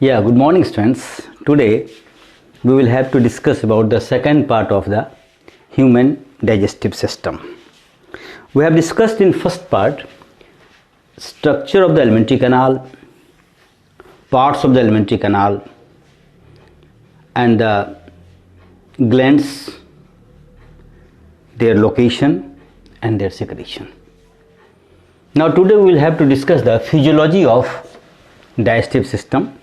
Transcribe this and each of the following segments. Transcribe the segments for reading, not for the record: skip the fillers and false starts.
Yeah, good morning students. Today we will have to discuss about the second part of the human digestive system. We have discussed in first part structure of the alimentary canal, parts of the alimentary canal and the glands, their location and their secretion. Now today we will have to discuss the physiology of digestive system,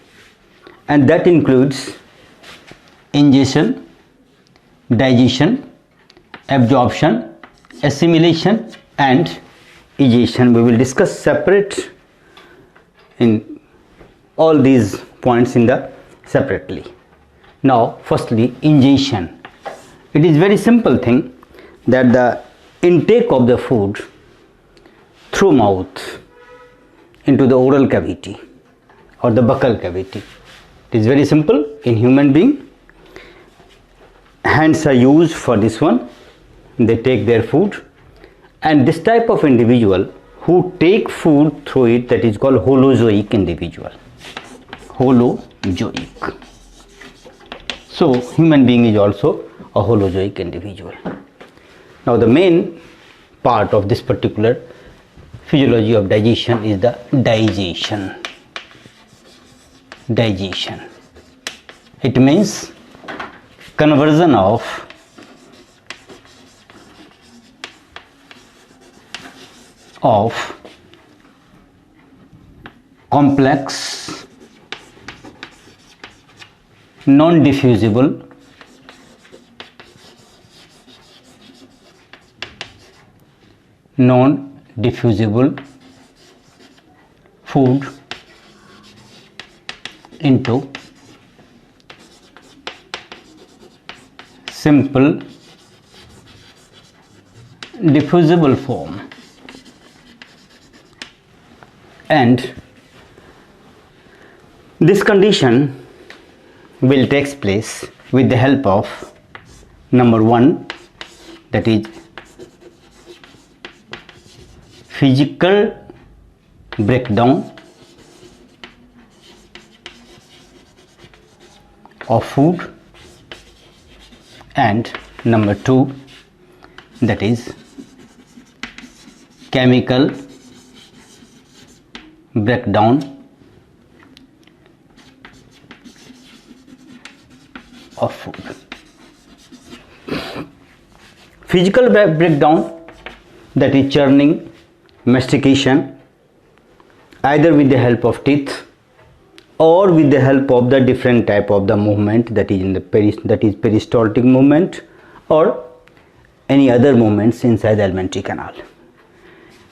and that includes ingestion, digestion, absorption, assimilation and egestion. We will discuss separate in all these points in the separately. Now firstly, ingestion. It is very simple thing that the intake of the food through mouth into the oral cavity or the buccal cavity. It is very simple in human being. Hands are used for this one. They take their food, and this type of individual who take food through it, that is called holozoic individual. Holozoic. So human being is also a holozoic individual. Now the main part of this particular physiology of digestion is the digestion. Digestion. It means conversion of complex non-diffusible food into simple diffusible form, and this condition will take place with the help of number one, that is physical breakdown of food, and number two, that is chemical breakdown of food. Physical breakdown, that is churning, mastication, either with the help of teeth or with the help of the different type of the movement, that is in the peristaltic movement or any other movements inside the alimentary canal,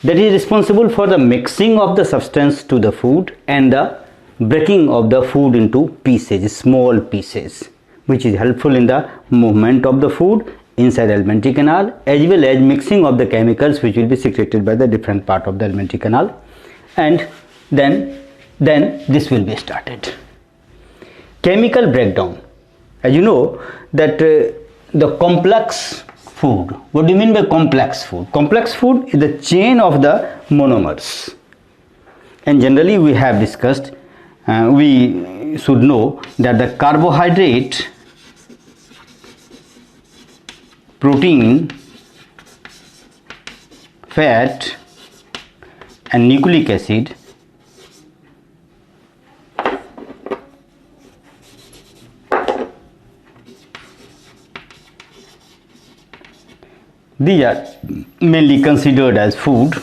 that is responsible for the mixing of the substance to the food and the breaking of the food into pieces, small pieces, which is helpful in the movement of the food inside the alimentary canal, as well as mixing of the chemicals which will be secreted by the different part of the alimentary canal, and then this will be started. Chemical breakdown. As you know that the complex food. What do you mean by complex food? Complex food is the chain of the monomers, and generally we have discussed, we should know that the carbohydrate, protein, fat and nucleic acid these are mainly considered as food.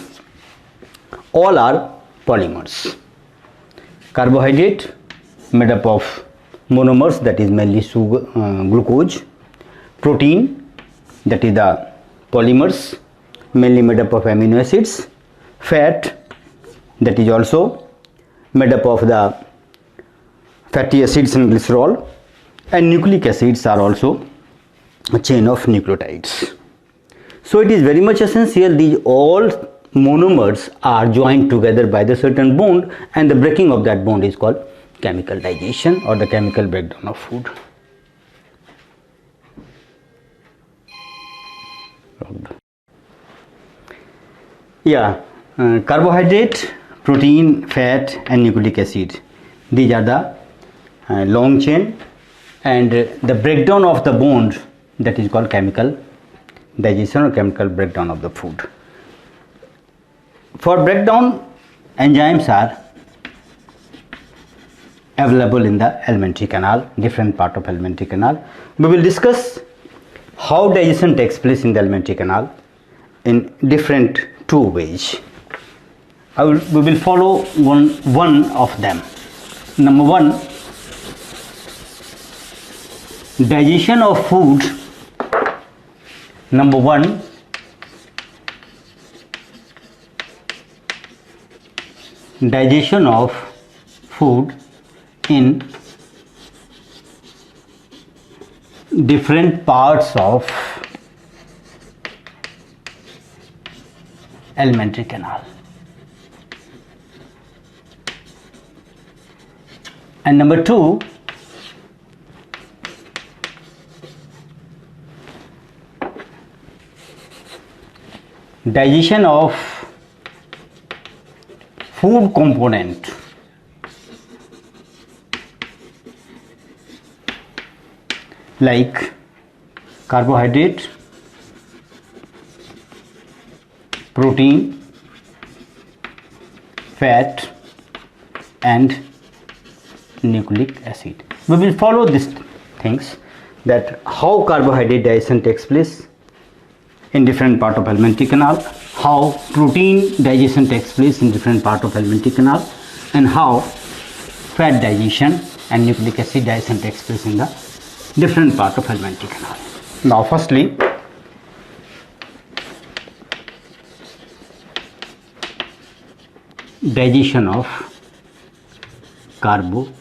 All are polymers. Carbohydrate made up of monomers, that is mainly sugar, glucose. Protein, that is the polymers mainly made up of amino acids. Fat, that is also made up of the fatty acids and glycerol. And nucleic acids are also a chain of nucleotides. So it is very much essential these all monomers are joined together by the certain bond, and the breaking of that bond is called chemical digestion or the chemical breakdown of food. Yeah, carbohydrate, protein, fat and nucleic acid. These are the long chain, and the breakdown of the bond, that is called chemical digestion or chemical breakdown of the food. For breakdown, enzymes are available in the alimentary canal, different part of alimentary canal. We will discuss how digestion takes place in the alimentary canal in different two ways. We will follow one of them. Number one, digestion of food. Number one, digestion of food in different parts of alimentary canal. And number two, digestion of food component like carbohydrate, protein, fat and nucleic acid. We will follow these things, that how carbohydrate digestion takes place in different part of alimentary canal, how protein digestion takes place in different part of alimentary canal, and how fat digestion and nucleic acid digestion takes place in the different part of alimentary canal. Now firstly, digestion of carbohydrate.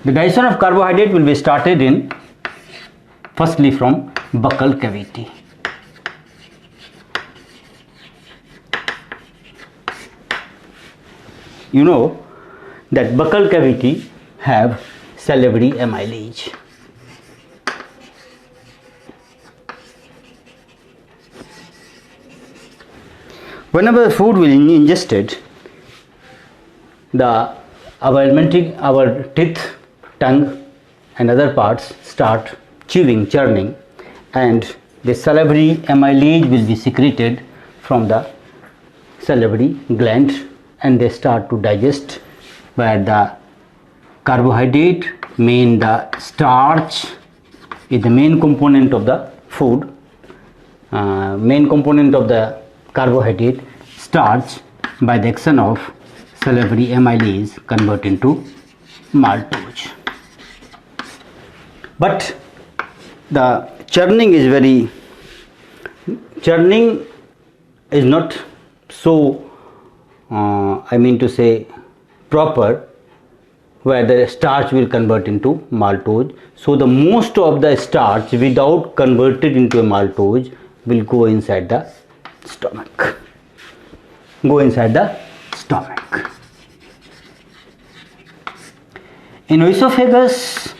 The digestion of carbohydrate will be started in firstly from buccal cavity. You know that buccal cavity have salivary amylase. Whenever food will be ingested, our teeth, tongue and other parts start chewing, churning, and the salivary amylase will be secreted from the salivary gland, and they start to digest, where the carbohydrate, the starch is the main component of the food. Main component of the carbohydrate, starch, by the action of salivary amylase convert into maltose. But the churning is not so proper, where the starch will convert into maltose. So the most of the starch without converted into a maltose will go inside the stomach. In esophagus,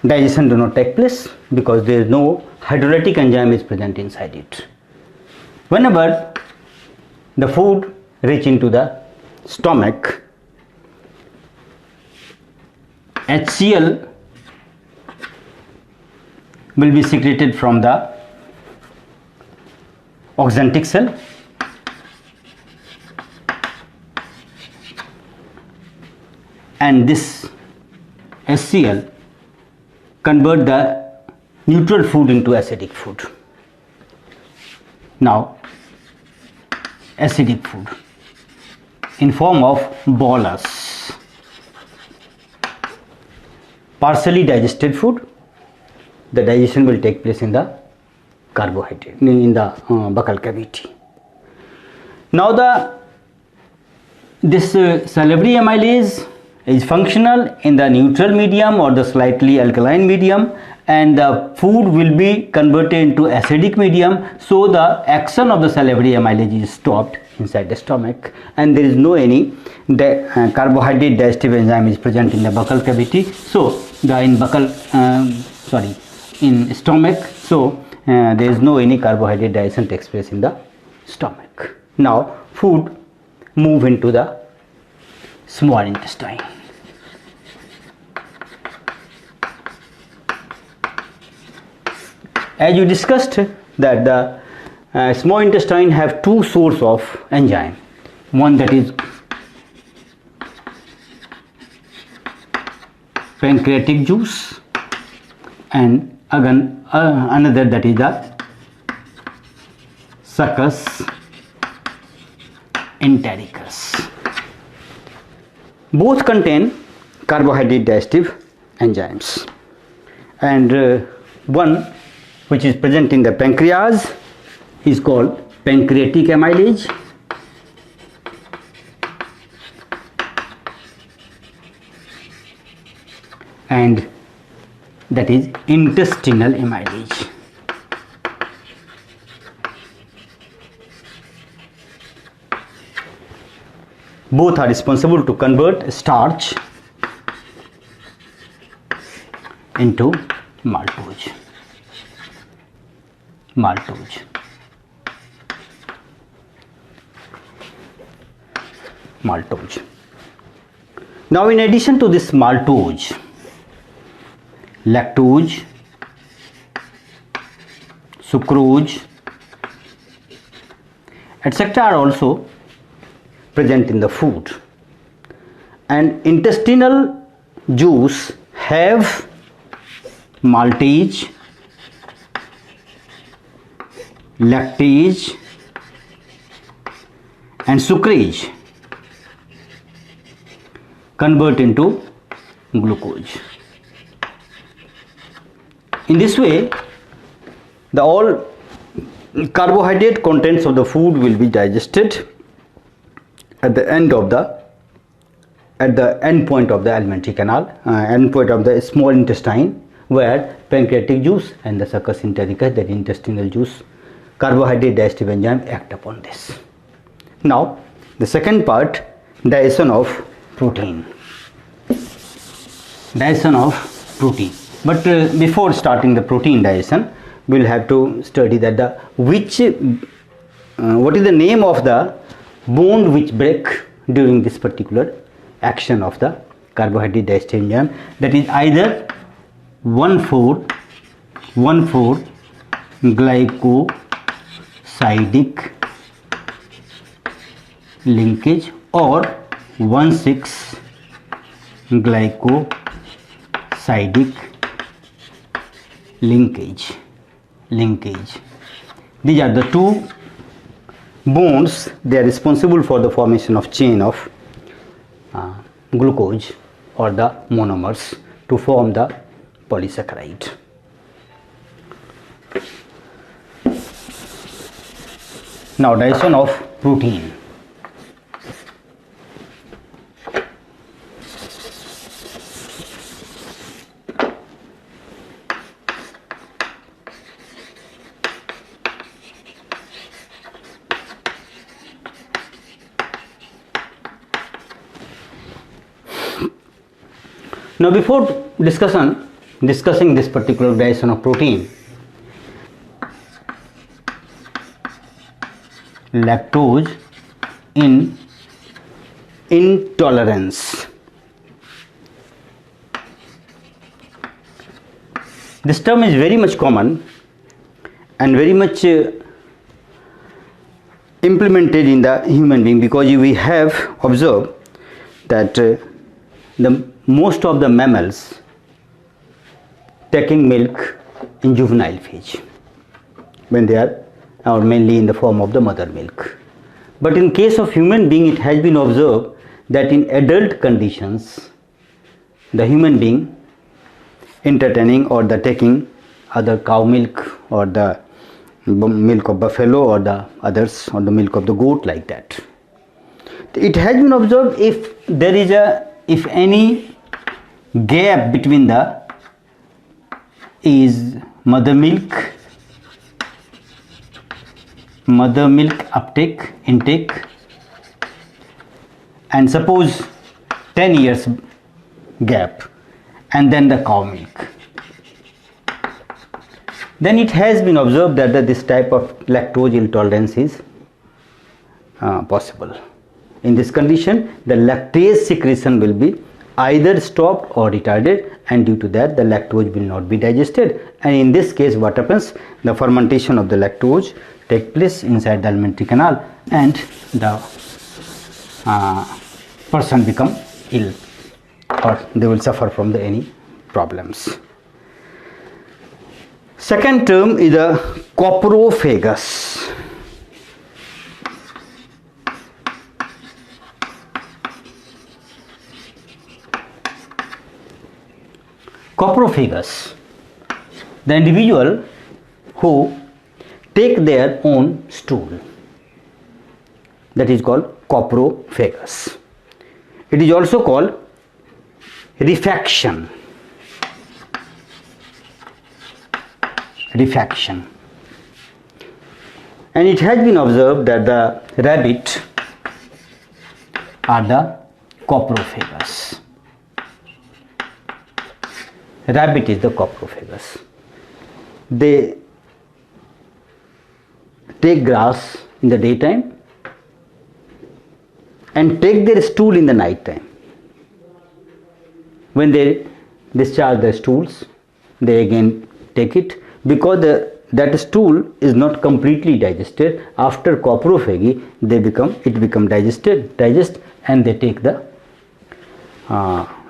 digestion do not take place because there is no hydrolytic enzyme is present inside it. Whenever the food reach into the stomach, HCl will be secreted from the oxyntic cell, and this HCl convert the neutral food into acidic food. Now acidic food in form of bolus, partially digested food, the digestion will take place in the carbohydrate, in the buccal cavity. Now this salivary amylase is functional in the neutral medium or the slightly alkaline medium, and the food will be converted into acidic medium, so the action of the salivary amylase is stopped inside the stomach, and there is no any carbohydrate digestive enzyme is present in the buccal cavity. So in stomach, so there is no any carbohydrate digestion takes place in the stomach. Now food move into the small intestine. As you discussed that the small intestine have two sources of enzyme, one that is pancreatic juice and again another that is the succus entericus. Both contain carbohydrate digestive enzymes, and one which is present in the pancreas is called pancreatic amylase, and that is intestinal amylase. Both are responsible to convert starch into maltose. Maltose. Now in addition to this maltose, lactose, sucrose, etc. are also present in the food, and intestinal juice have maltase, lactase and sucrase convert into glucose. In this way, the all carbohydrate contents of the food will be digested at the end point of the alimentary canal, end point of the small intestine, where pancreatic juice and the succus entericus, that intestinal juice, carbohydrate digestive enzyme act upon this. Now the second part, digestion of protein. Digestion of protein. But before starting the protein digestion, we will have to study that what is the name of the bond which break during this particular action of the carbohydrate digestive enzyme, that is either 1,4 glycosidic linkage or 1,6 glycosidic linkage. These are the two bonds. They are responsible for the formation of chain of glucose or the monomers to form the polysaccharide. Now digestion of protein. Now before discussing this particular digestion of protein, lactose intolerance. This term is very much common and very much implemented in the human being, because we have observed that most of the mammals taking milk in juvenile phase when they are, or mainly in the form of the mother milk. But in case of human being, it has been observed that in adult conditions, the human being entertaining or the taking other cow milk or the milk of buffalo or the others, or the milk of the goat, like that. It has been observed if there is if any gap between the is mother milk intake and suppose 10 years gap, and then the cow milk. Then it has been observed that this type of lactose intolerance is possible. In this condition, the lactase secretion will be either stopped or retarded, and due to that the lactose will not be digested, and in this case what happens, the fermentation of the lactose take place inside the alimentary canal and the person become ill or they will suffer from any problems. Second term is the coprophagus. Coprophagus, the individual who take their own stool, that is called coprophagus. It is also called refaction. And it has been observed that the rabbit are the coprophagus. Rabbit is the coprophagus. They take grass in the daytime and take their stool in the night time. When they discharge their stools, they again take it, because that stool is not completely digested. After coprophagy, it become digest, and they take the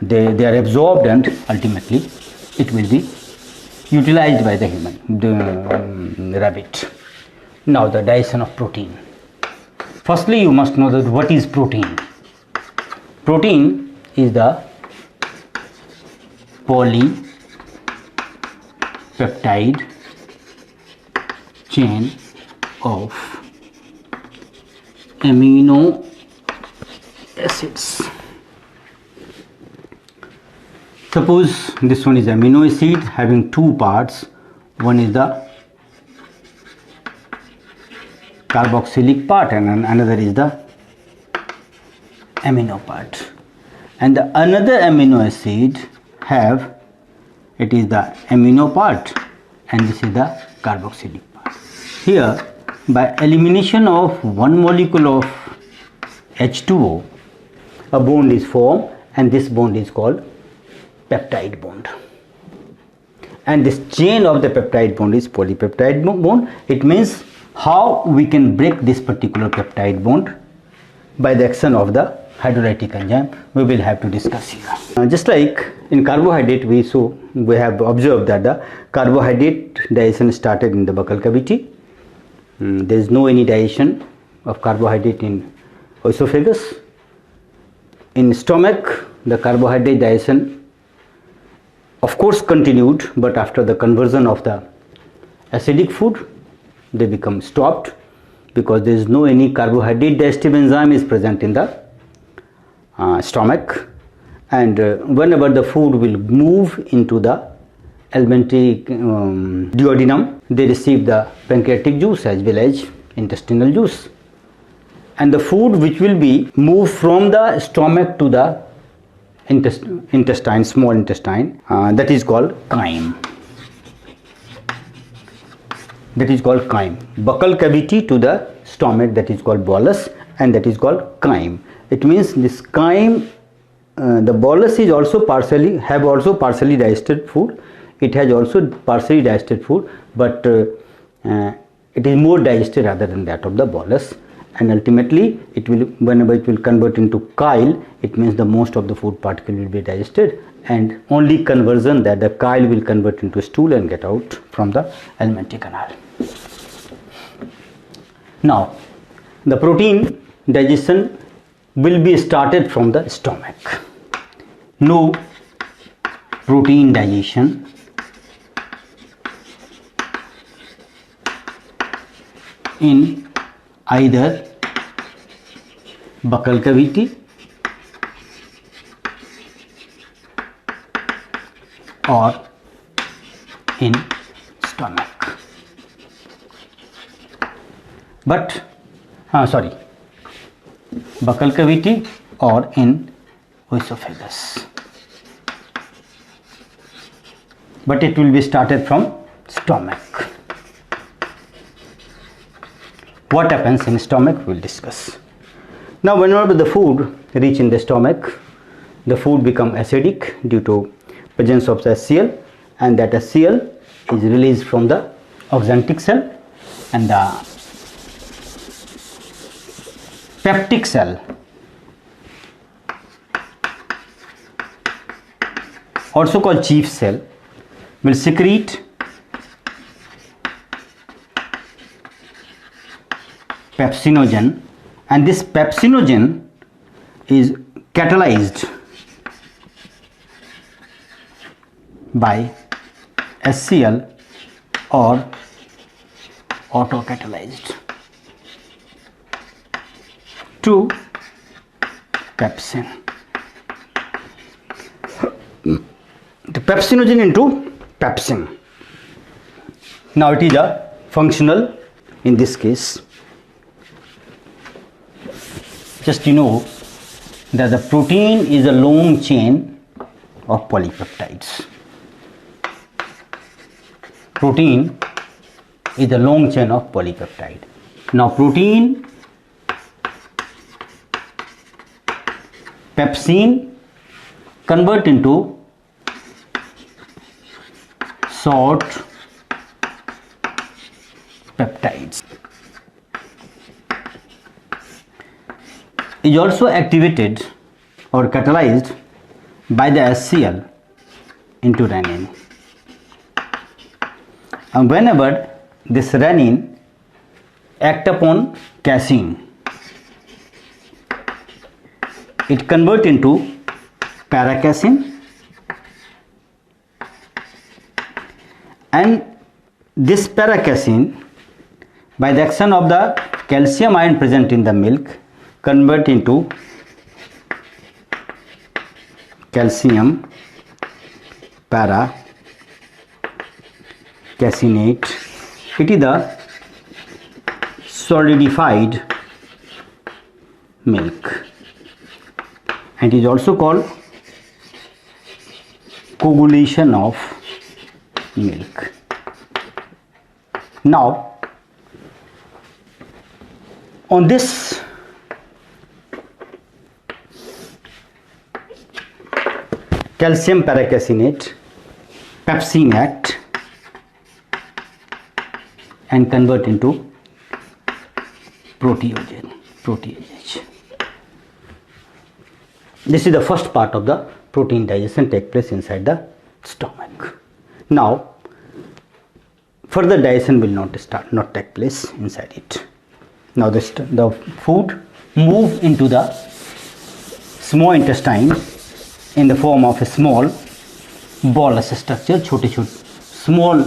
they are absorbed, and ultimately it will be utilized by the human, the rabbit. Now the digestion of protein. Firstly, you must know that what is protein. Protein is the polypeptide chain of amino acids. Suppose this one is amino acid having two parts. One is the carboxylic part and another is the amino part. And the another amino acid it is the amino part and this is the carboxylic part. Here, by elimination of one molecule of H2O, a bond is formed, and this bond is called peptide bond. And this chain of the peptide bond is polypeptide bond. It means how we can break this particular peptide bond by the action of the hydrolytic enzyme, we will have to discuss here. Just like in carbohydrate, we have observed that the carbohydrate digestion started in the buccal cavity. There is no any digestion of carbohydrate in esophagus. In stomach, the carbohydrate digestion of course continued, but after the conversion of the acidic food, they become stopped, because there is no any carbohydrate digestive enzyme is present in the stomach, and whenever the food will move into the alimentary duodenum, they receive the pancreatic juice as well as intestinal juice, and the food which will be moved from the stomach to the intestine, small intestine, that is called chyme. Buccal cavity to the stomach, that is called bolus, and that is called chyme. It means this chyme, the bolus is also partially digested food. It has also partially digested food, but it is more digested rather than that of the bolus, and ultimately it will, whenever it will convert into chyle, it means the most of the food particle will be digested, and only conversion that the chyle will convert into stool and get out from the alimentary canal. Now the protein digestion will be started from the stomach. No protein digestion in either buccal cavity or in stomach. But buccal cavity or in esophagus, but it will be started from stomach. What happens in stomach we will discuss. Now whenever the food reach in the stomach, the food become acidic due to presence of the HCl, and that HCl is released from the oxygenatic cell, and the peptic cell also called chief cell will secrete pepsinogen, and this pepsinogen is catalyzed by HCl or autocatalyzed to pepsin. The pepsinogen into pepsin. Now it is a functional in this case. Just you know that the protein is a long chain of polypeptides. Protein is a long chain of polypeptide. Now protein, pepsin convert into short peptides. Is also activated or catalyzed by the HCl into renin. And whenever this renin act upon casein, it convert into paracasein, and this paracasein, by the action of the calcium ion present in the milk, convert into calcium para caseinate. It is the solidified milk, and is also called coagulation of milk. Now on this calcium paracaseinate, pepsin act and convert into protease. This is the first part of the protein digestion take place inside the stomach. Now further digestion will not take place inside it. Now the food move into the small intestine in the form of a small bolus structure, small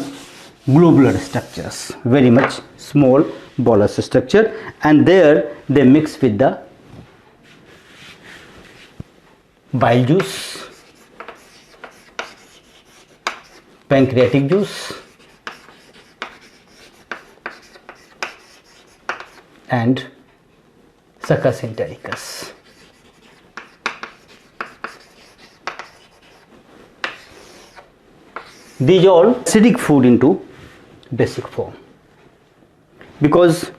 globular structures, very much small bolus structure, and there they mix with the bile juice, pancreatic juice, and succus entericus. These all acidic food into basic form, because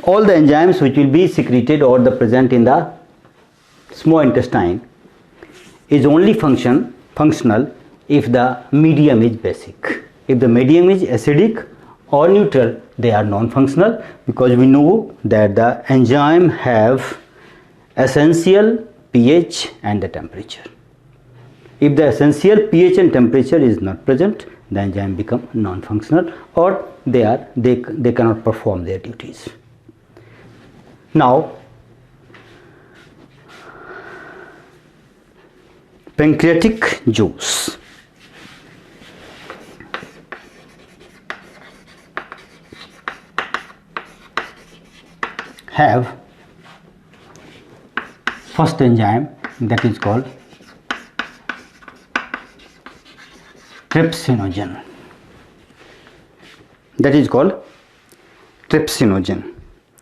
all the enzymes which will be secreted or the present in the small intestine is only functional if the medium is basic. If the medium is acidic or neutral, they are non-functional, because we know that the enzyme have essential pH and the temperature. If the essential pH and temperature is not present, the enzyme become non-functional, or they cannot perform their duties. Now pancreatic juice have first enzyme, that is called trypsinogen.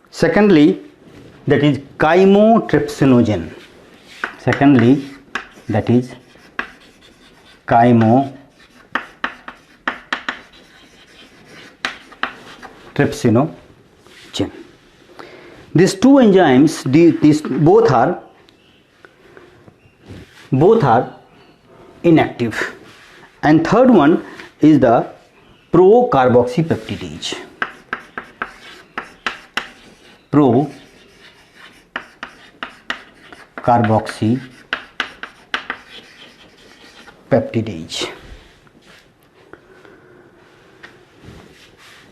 Secondly, that is chymotrypsinogen. trypsinogen. These two enzymes, these both are inactive, and third one is the pro-carboxypeptidase. Pro-carboxypeptidase.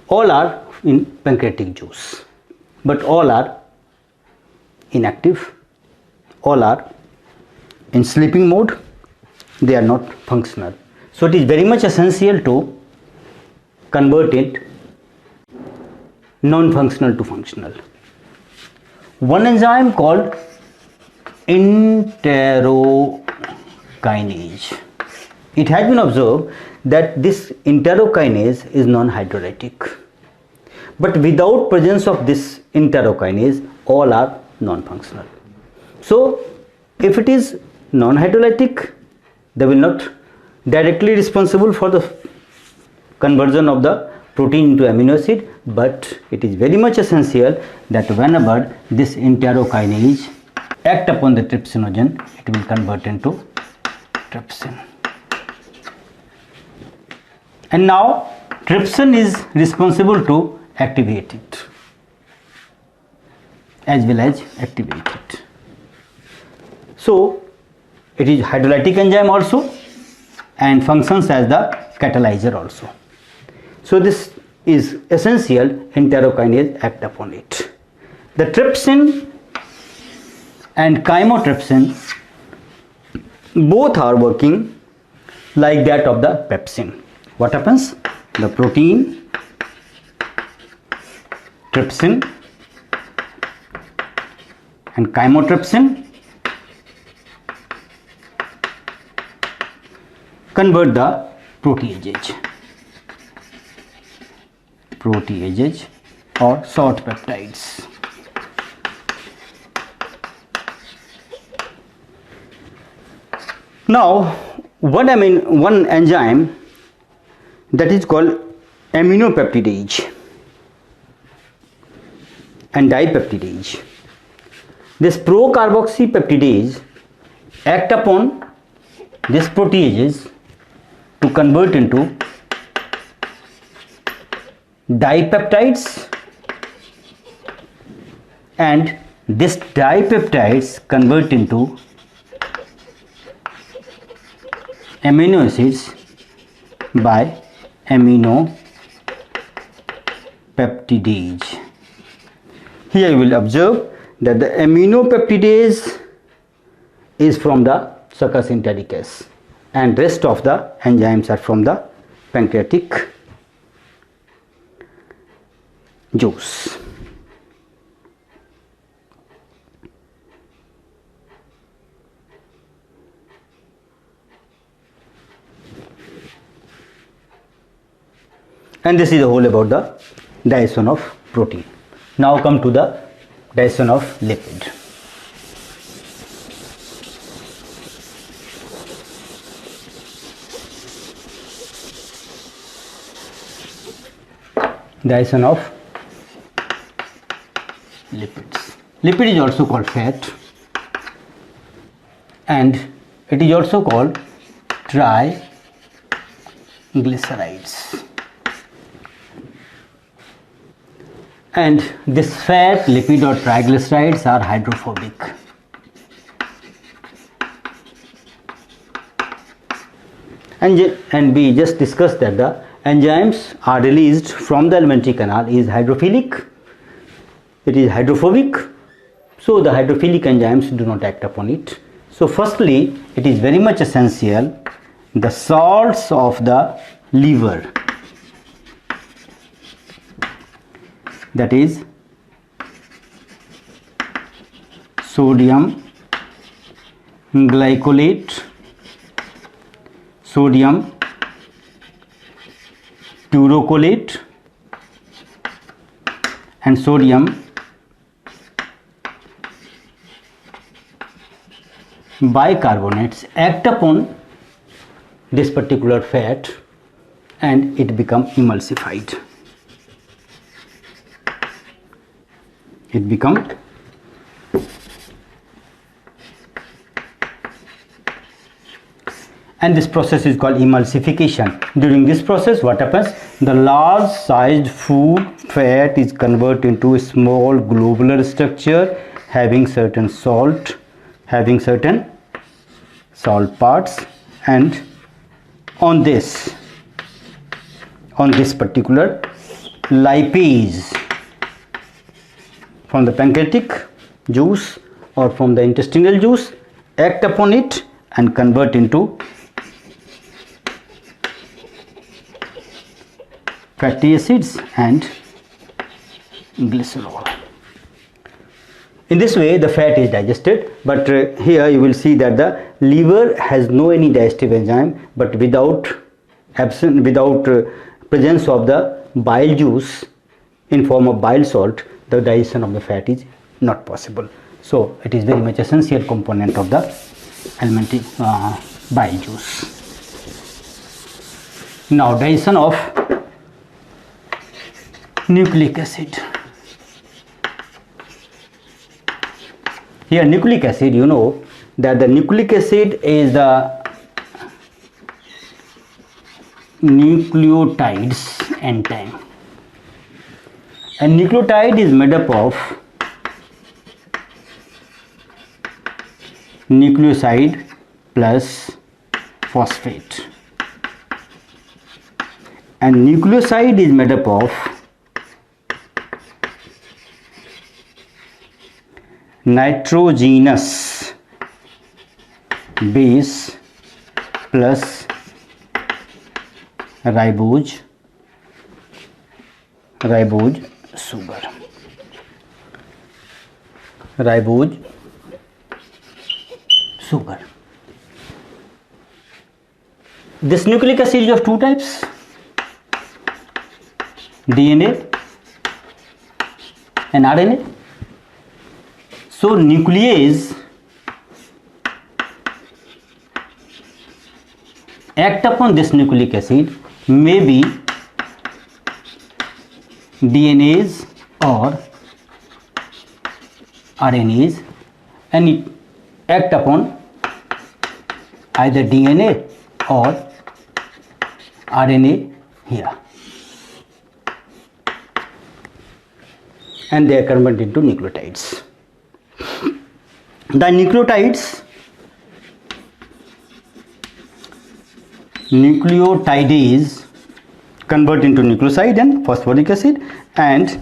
All are in pancreatic juice, but all are inactive, all are in sleeping mode, they are not functional. So it is very much essential to convert it non-functional to functional. One enzyme called enterokinase. It has been observed that this enterokinase is non-hydrolytic, but without presence of this enterokinase, all are non-functional. So if it is non-hydrolytic, they will not directly responsible for the conversion of the protein into amino acid, but it is very much essential that whenever this enterokinase act upon the trypsinogen, it will convert into trypsin. And now trypsin is responsible to activate it as well as activate it. So it is hydrolytic enzyme also and functions as the catalyzer also. So this is essential, enterokinase act upon it. The trypsin and chymotrypsin both are working like that of the pepsin. What happens? The protein, trypsin and chymotrypsin convert the proteases or short peptides. Now one enzyme that is called aminopeptidase and dipeptidase. This pro-carboxypeptidase act upon this proteases to convert into dipeptides, and this dipeptides convert into amino acids by aminopeptidase. Here you will observe that the aminopeptidase is from the succus entericus and rest of the enzymes are from the pancreatic juice. And this is the whole about the digestion of protein. Now come to the digestion of lipid. Digestion of lipids. Lipid is also called fat and it is also called triglycerides. And this fat, lipid or triglycerides are hydrophobic. And we just discussed that the enzymes are released from the alimentary canal is hydrophilic. It is hydrophobic. So the hydrophilic enzymes do not act upon it. So firstly, it is very much essential the salts of the liver, that is sodium glycolate, sodium taurocolate and sodium bicarbonates act upon this particular fat and it become emulsified. it become and this process is called emulsification. During this process, what happens? The large sized food fat is converted into a small globular structure having certain salt parts, and on this particular lipase from the pancreatic juice or from the intestinal juice act upon it and convert into fatty acids and glycerol. In this way the fat is digested, but here you will see that the liver has no any digestive enzyme, but without presence of the bile juice in form of bile salt, the digestion of the fat is not possible. So it is very much essential component of the alimentary bile juice. Now digestion of nucleic acid. Here nucleic acid, you know that the nucleic acid is the nucleotides enzyme, and nucleotide is made up of nucleoside plus phosphate, and nucleoside is made up of nitrogenous base plus ribose sugar. This nucleic acid is of two types, DNA and RNA. So nuclease act upon this nucleic acid may be DNAs or RNAs, and it act upon either DNA or RNA here, and they are converted into nucleotides. The nucleotidase convert into nucleoside and phosphoric acid, and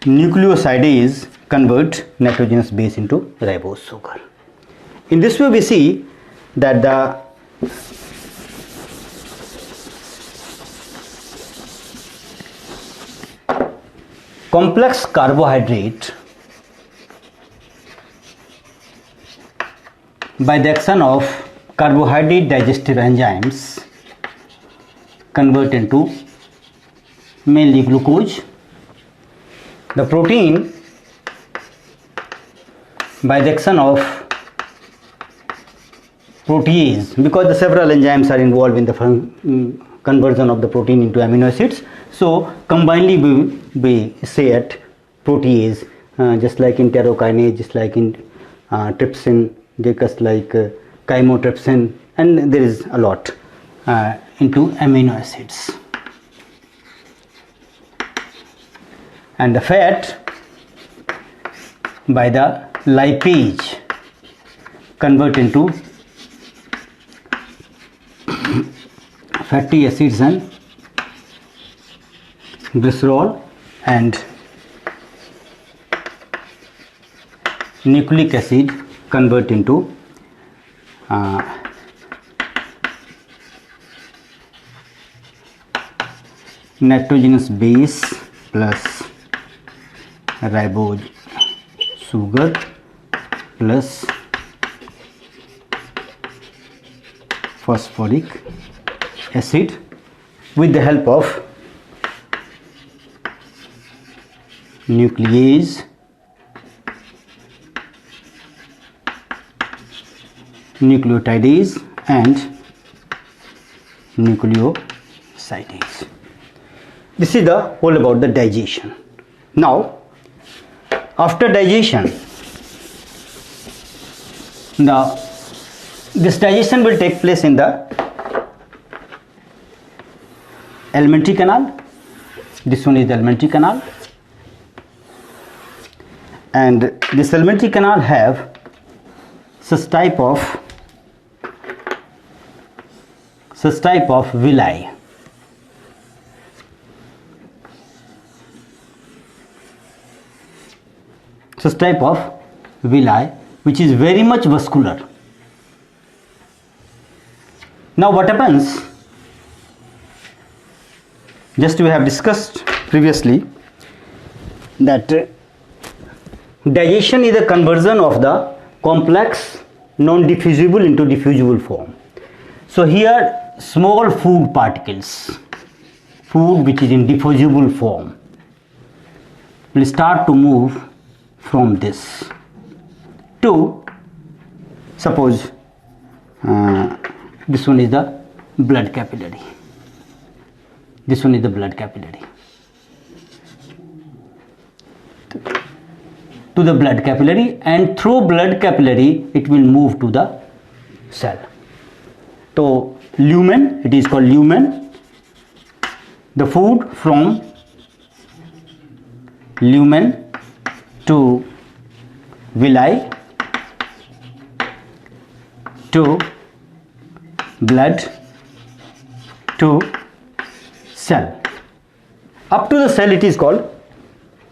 nucleosidase convert nitrogenous base into ribose sugar. In this way we see that the complex carbohydrate by the action of carbohydrate digestive enzymes convert into mainly glucose. The protein by the action of protease, because the several enzymes are involved in the conversion of the protein into amino acids, so combinedly we say at protease, just like in enterokinase, just like in trypsin, just like chymotrypsin, and there is a lot into amino acids. And the fat by the lipase convert into fatty acids and glycerol, and nucleic acid convert into nitrogenous base plus ribose sugar plus phosphoric acid with the help of nuclease, nucleotidase and nucleosidase. This is the whole about the digestion. Now, after digestion, this digestion will take place in the alimentary canal. This one is the alimentary canal, and this alimentary canal have such type of villi. Such type of villi which is very much vascular. Now what happens, just we have discussed previously that digestion is a conversion of the complex non-diffusible into diffusible form. So here small food particles, food which is in diffusible form, will start to move from this to, suppose this one is the blood capillary, this one is the blood capillary, to the blood capillary, and through blood capillary it will move to the cell. So lumen, it is called lumen. The food from lumen to villi to blood to cell. Up to the cell it is called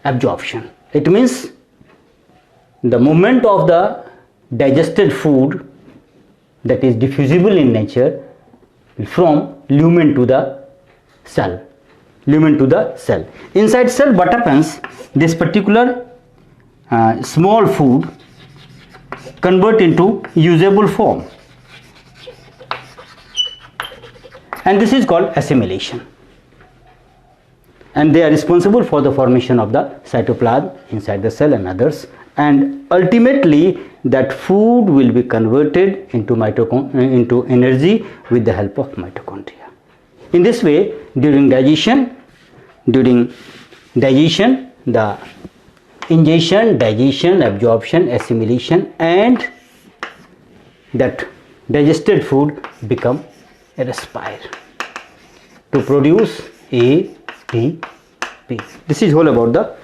absorption. It means the movement of the digested food that is diffusible in nature from lumen to the cell. Lumen to the cell. Inside cell what happens, this particular small food convert into usable form, and this is called assimilation, and they are responsible for the formation of the cytoplasm inside the cell and others, and ultimately that food will be converted into energy with the help of mitochondria. In this way, during digestion, the ingestion, digestion, absorption, assimilation, and that digested food become respire to produce ATP. This is all about the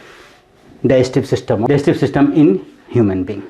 digestive system in human being.